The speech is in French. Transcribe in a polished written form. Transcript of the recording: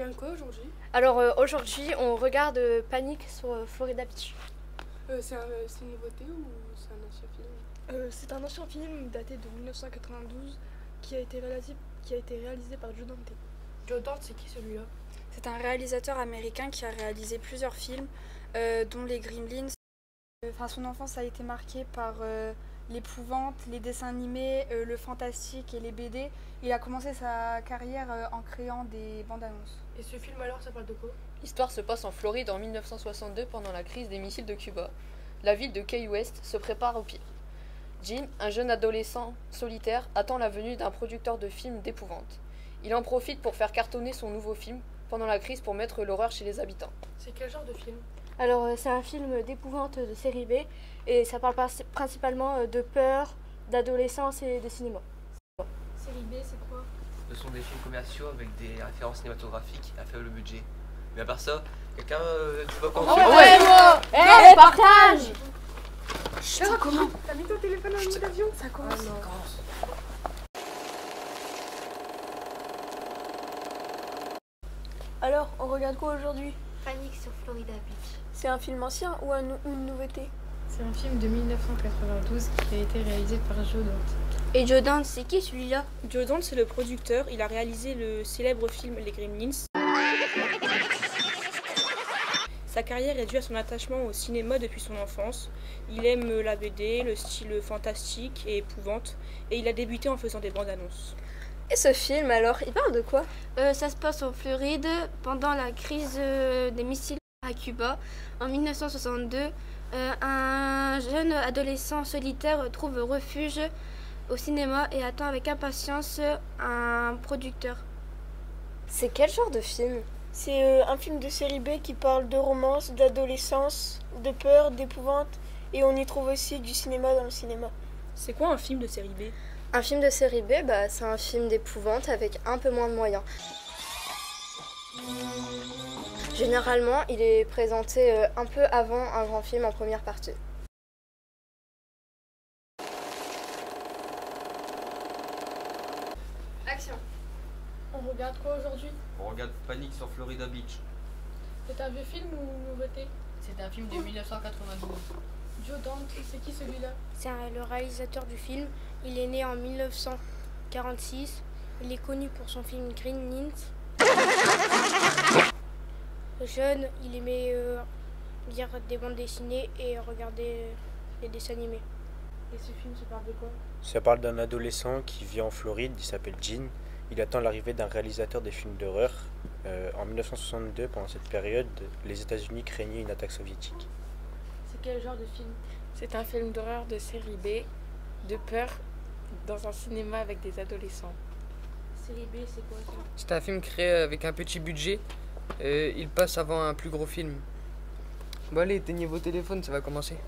regarde quoi aujourd'hui? Alors aujourd'hui, on regarde Panic sur Florida Beach. C'est une nouveauté ou c'est un ancien film? C'est un ancien film daté de 1992 qui a été réalisé par Joe Dante. Joe Dante, c'est qui celui-là? C'est un réalisateur américain qui a réalisé plusieurs films, dont les Gremlins. Son enfance a été marquée par l'épouvante, les dessins animés, le fantastique et les BD. Il a commencé sa carrière en créant des bandes annonces. Et ce film alors, ça parle de quoi? L'histoire se passe en Floride en 1962 pendant la crise des missiles de Cuba. La ville de Key West se prépare au pire. Jim, un jeune adolescent solitaire, attend la venue d'un producteur de films d'épouvante. Il en profite pour faire cartonner son nouveau film pendant la crise pour mettre l'horreur chez les habitants. C'est quel genre de film? Alors c'est un film d'épouvante de série B et ça parle principalement de peur, d'adolescence et de cinéma. Série B, c'est quoi? Ce sont des films commerciaux avec des références cinématographiques à faible budget. Mais à part ça, quelqu'un tu vois moi partage. Ça commence. T'as mis ton téléphone en mode avion? Ça commence. Alors, on regarde quoi aujourd'hui? Panic sur Florida Beach. C'est un film ancien ou une nouveauté? C'est un film de 1992 qui a été réalisé par Joe Dante. Et Joe Dante, c'est qui celui-là? Joe Dante, c'est le producteur. Il a réalisé le célèbre film Les Gremlins. Sa carrière est due à son attachement au cinéma depuis son enfance. Il aime la BD, le style fantastique et épouvante, et il a débuté en faisant des bandes annonces. Et ce film alors, il parle de quoi? Ça se passe en Floride pendant la crise des missiles à Cuba en 1962. Un jeune adolescent solitaire trouve refuge au cinéma et attend avec impatience un producteur. C'est quel genre de film? C'est un film de série B qui parle de romance, d'adolescence, de peur, d'épouvante, et on y trouve aussi du cinéma dans le cinéma. C'est quoi un film de série B? Un film de série B, c'est un film d'épouvante avec un peu moins de moyens. Généralement, il est présenté un peu avant un grand film en première partie. Action. On regarde quoi aujourd'hui? On regarde Panic sur Florida Beach. C'est un vieux film ou une nouveauté? C'est un film de 1992. Joe Dante, c'est qui celui-là? C'est le réalisateur du film. Il est né en 1946. Il est connu pour son film Gremlins. Jeune, il aimait lire des bandes dessinées et regarder les dessins animés. Et ce film, ça parle de quoi? Ça parle d'un adolescent qui vit en Floride, il s'appelle Gene. Il attend l'arrivée d'un réalisateur des films d'horreur. En 1962, pendant cette période, les États-Unis craignaient une attaque soviétique. C'est quel genre de film? C'est un film d'horreur de série B, de peur, dans un cinéma avec des adolescents. Série B, c'est quoi ça? C'est un film créé avec un petit budget. Il passe avant un plus gros film. Bon allez, éteignez vos téléphones, ça va commencer.